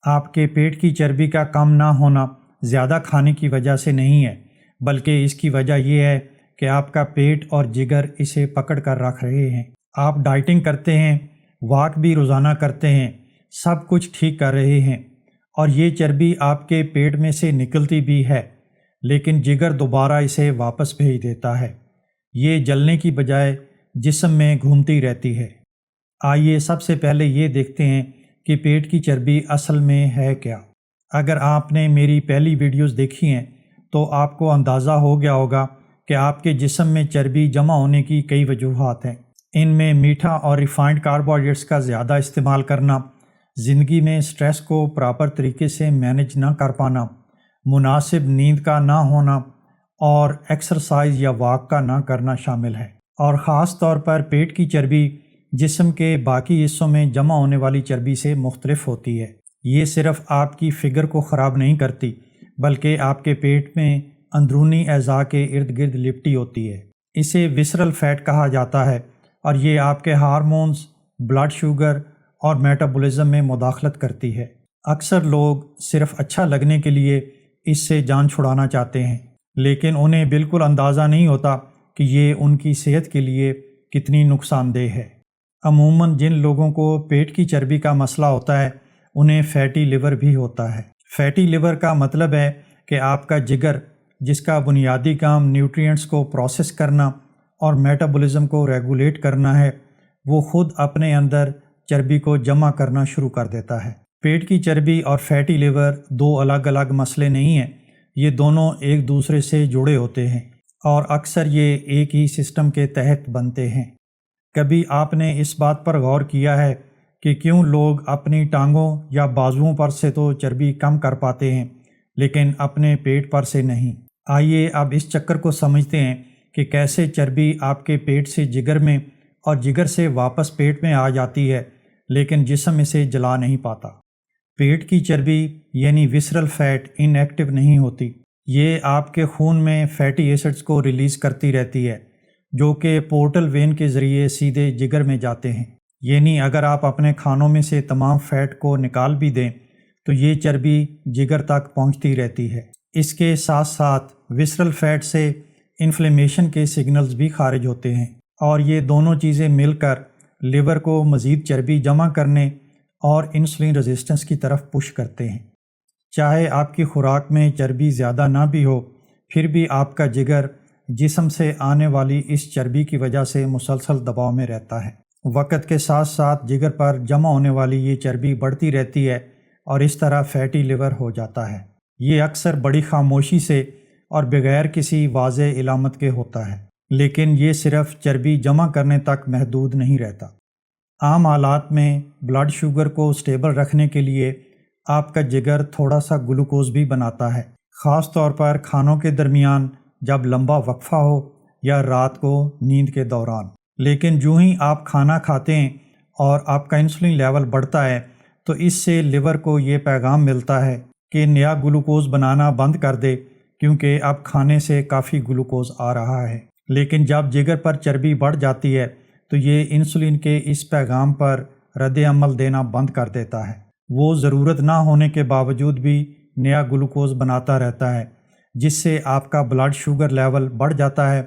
آپ کے پیٹ کی چربی کا کم نہ ہونا زیادہ کھانے کی وجہ سے نہیں ہے، بلکہ اس کی وجہ یہ ہے کہ آپ کا پیٹ اور جگر اسے پکڑ کر رکھ رہے ہیں۔ آپ ڈائٹنگ کرتے ہیں، واک بھی روزانہ کرتے ہیں، سب کچھ ٹھیک کر رہے ہیں، اور یہ چربی آپ کے پیٹ میں سے نکلتی بھی ہے، لیکن جگر دوبارہ اسے واپس بھیج دیتا ہے۔ یہ جلنے کی بجائے جسم میں گھومتی رہتی ہے۔ آئیے سب سے پہلے یہ دیکھتے ہیں کہ پیٹ کی چربی اصل میں ہے کیا۔ اگر آپ نے میری پہلی ویڈیوز دیکھی ہیں تو آپ کو اندازہ ہو گیا ہوگا کہ آپ کے جسم میں چربی جمع ہونے کی کئی وجوہات ہیں۔ ان میں میٹھا اور ریفائنڈ کاربوہائیڈریٹس کا زیادہ استعمال کرنا، زندگی میں سٹریس کو پراپر طریقے سے مینج نہ کر پانا، مناسب نیند کا نہ ہونا، اور ایکسرسائز یا واک کا نہ کرنا شامل ہے۔ اور خاص طور پر پیٹ کی چربی جسم کے باقی حصوں میں جمع ہونے والی چربی سے مختلف ہوتی ہے۔ یہ صرف آپ کی فگر کو خراب نہیں کرتی، بلکہ آپ کے پیٹ میں اندرونی اعضاء کے ارد گرد لپٹی ہوتی ہے۔ اسے وسرل فیٹ کہا جاتا ہے، اور یہ آپ کے ہارمونز، بلڈ شوگر اور میٹابولزم میں مداخلت کرتی ہے۔ اکثر لوگ صرف اچھا لگنے کے لیے اس سے جان چھڑانا چاہتے ہیں، لیکن انہیں بالکل اندازہ نہیں ہوتا کہ یہ ان کی صحت کے لیے کتنی نقصان دہ ہے۔ عموماً جن لوگوں کو پیٹ کی چربی کا مسئلہ ہوتا ہے انہیں فیٹی لیور بھی ہوتا ہے۔ فیٹی لیور کا مطلب ہے کہ آپ کا جگر، جس کا بنیادی کام نیوٹرینٹس کو پروسیس کرنا اور میٹابولزم کو ریگولیٹ کرنا ہے، وہ خود اپنے اندر چربی کو جمع کرنا شروع کر دیتا ہے۔ پیٹ کی چربی اور فیٹی لیور دو الگ الگ مسئلے نہیں ہیں، یہ دونوں ایک دوسرے سے جڑے ہوتے ہیں اور اکثر یہ ایک ہی سسٹم کے تحت بنتے ہیں۔ کبھی آپ نے اس بات پر غور کیا ہے کہ کیوں لوگ اپنی ٹانگوں یا بازوؤں پر سے تو چربی کم کر پاتے ہیں لیکن اپنے پیٹ پر سے نہیں؟ آئیے اب اس چکر کو سمجھتے ہیں کہ کیسے چربی آپ کے پیٹ سے جگر میں اور جگر سے واپس پیٹ میں آ جاتی ہے، لیکن جسم اسے جلا نہیں پاتا۔ پیٹ کی چربی یعنی وسرل فیٹ ان ایکٹیو نہیں ہوتی، یہ آپ کے خون میں فیٹی ایسڈز کو ریلیز کرتی رہتی ہے، جو کہ پورٹل وین کے ذریعے سیدھے جگر میں جاتے ہیں۔ یعنی اگر آپ اپنے کھانوں میں سے تمام فیٹ کو نکال بھی دیں تو یہ چربی جگر تک پہنچتی رہتی ہے۔ اس کے ساتھ ساتھ وسرل فیٹ سے انفلیمیشن کے سگنلز بھی خارج ہوتے ہیں، اور یہ دونوں چیزیں مل کر لیور کو مزید چربی جمع کرنے اور انسولین ریزسٹنس کی طرف پش کرتے ہیں۔ چاہے آپ کی خوراک میں چربی زیادہ نہ بھی ہو، پھر بھی آپ کا جگر جسم سے آنے والی اس چربی کی وجہ سے مسلسل دباؤ میں رہتا ہے۔ وقت کے ساتھ ساتھ جگر پر جمع ہونے والی یہ چربی بڑھتی رہتی ہے اور اس طرح فیٹی لیور ہو جاتا ہے۔ یہ اکثر بڑی خاموشی سے اور بغیر کسی واضح علامت کے ہوتا ہے، لیکن یہ صرف چربی جمع کرنے تک محدود نہیں رہتا۔ عام حالات میں بلڈ شوگر کو سٹیبل رکھنے کے لیے آپ کا جگر تھوڑا سا گلوکوز بھی بناتا ہے، خاص طور پر کھانوں کے درمیان جب لمبا وقفہ ہو یا رات کو نیند کے دوران۔ لیکن جو ہی آپ کھانا کھاتے ہیں اور آپ کا انسولین لیول بڑھتا ہے تو اس سے لیور کو یہ پیغام ملتا ہے کہ نیا گلوکوز بنانا بند کر دے، کیونکہ اب کھانے سے کافی گلوکوز آ رہا ہے۔ لیکن جب جگر پر چربی بڑھ جاتی ہے تو یہ انسولین کے اس پیغام پر رد عمل دینا بند کر دیتا ہے۔ وہ ضرورت نہ ہونے کے باوجود بھی نیا گلوکوز بناتا رہتا ہے، جس سے آپ کا بلڈ شوگر لیول بڑھ جاتا ہے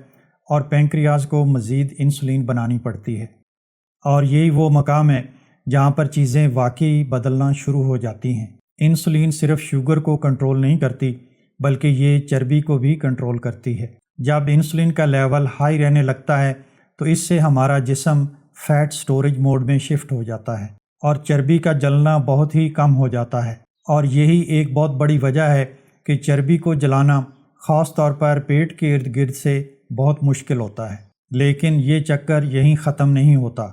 اور پینکریاز کو مزید انسولین بنانی پڑتی ہے۔ اور یہی وہ مقام ہے جہاں پر چیزیں واقعی بدلنا شروع ہو جاتی ہیں۔ انسولین صرف شوگر کو کنٹرول نہیں کرتی، بلکہ یہ چربی کو بھی کنٹرول کرتی ہے۔ جب انسولین کا لیول ہائی رہنے لگتا ہے تو اس سے ہمارا جسم فیٹ سٹوریج موڈ میں شفٹ ہو جاتا ہے اور چربی کا جلنا بہت ہی کم ہو جاتا ہے، اور یہی ایک بہت بڑی وجہ ہے کہ چربی کو جلانا خاص طور پر پیٹ کے ارد گرد سے بہت مشکل ہوتا ہے۔ لیکن یہ چکر یہیں ختم نہیں ہوتا۔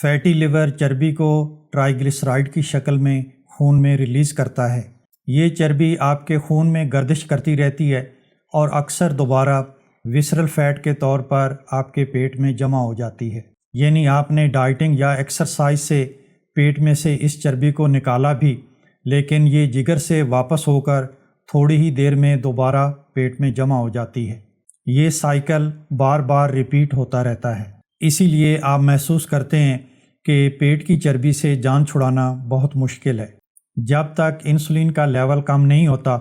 فیٹی لیور چربی کو ٹرائیگلیسرائڈ کی شکل میں خون میں ریلیز کرتا ہے۔ یہ چربی آپ کے خون میں گردش کرتی رہتی ہے اور اکثر دوبارہ وسرل فیٹ کے طور پر آپ کے پیٹ میں جمع ہو جاتی ہے۔ یعنی آپ نے ڈائٹنگ یا ایکسرسائز سے پیٹ میں سے اس چربی کو نکالا بھی، لیکن یہ جگر سے واپس ہو کر تھوڑی ہی دیر میں دوبارہ پیٹ میں جمع ہو جاتی ہے۔ یہ سائیکل بار بار ریپیٹ ہوتا رہتا ہے۔ اسی لیے آپ محسوس کرتے ہیں کہ پیٹ کی چربی سے جان چھڑانا بہت مشکل ہے۔ جب تک انسولین کا لیول کم نہیں ہوتا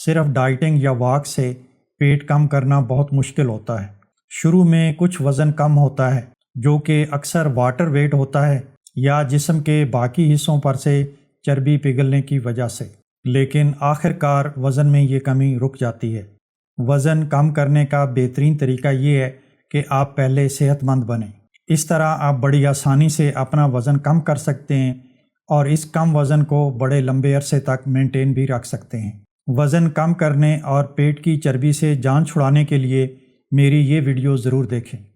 صرف ڈائٹنگ یا واک سے پیٹ کم کرنا بہت مشکل ہوتا ہے۔ شروع میں کچھ وزن کم ہوتا ہے جو کہ اکثر واٹر ویٹ ہوتا ہے یا جسم کے باقی حصوں پر سے چربی پگھلنے کی وجہ سے، لیکن آخر کار وزن میں یہ کمی رک جاتی ہے۔ وزن کم کرنے کا بہترین طریقہ یہ ہے کہ آپ پہلے صحت مند بنیں۔ اس طرح آپ بڑی آسانی سے اپنا وزن کم کر سکتے ہیں اور اس کم وزن کو بڑے لمبے عرصے تک مینٹین بھی رکھ سکتے ہیں۔ وزن کم کرنے اور پیٹ کی چربی سے جان چھڑانے کے لیے میری یہ ویڈیو ضرور دیکھیں۔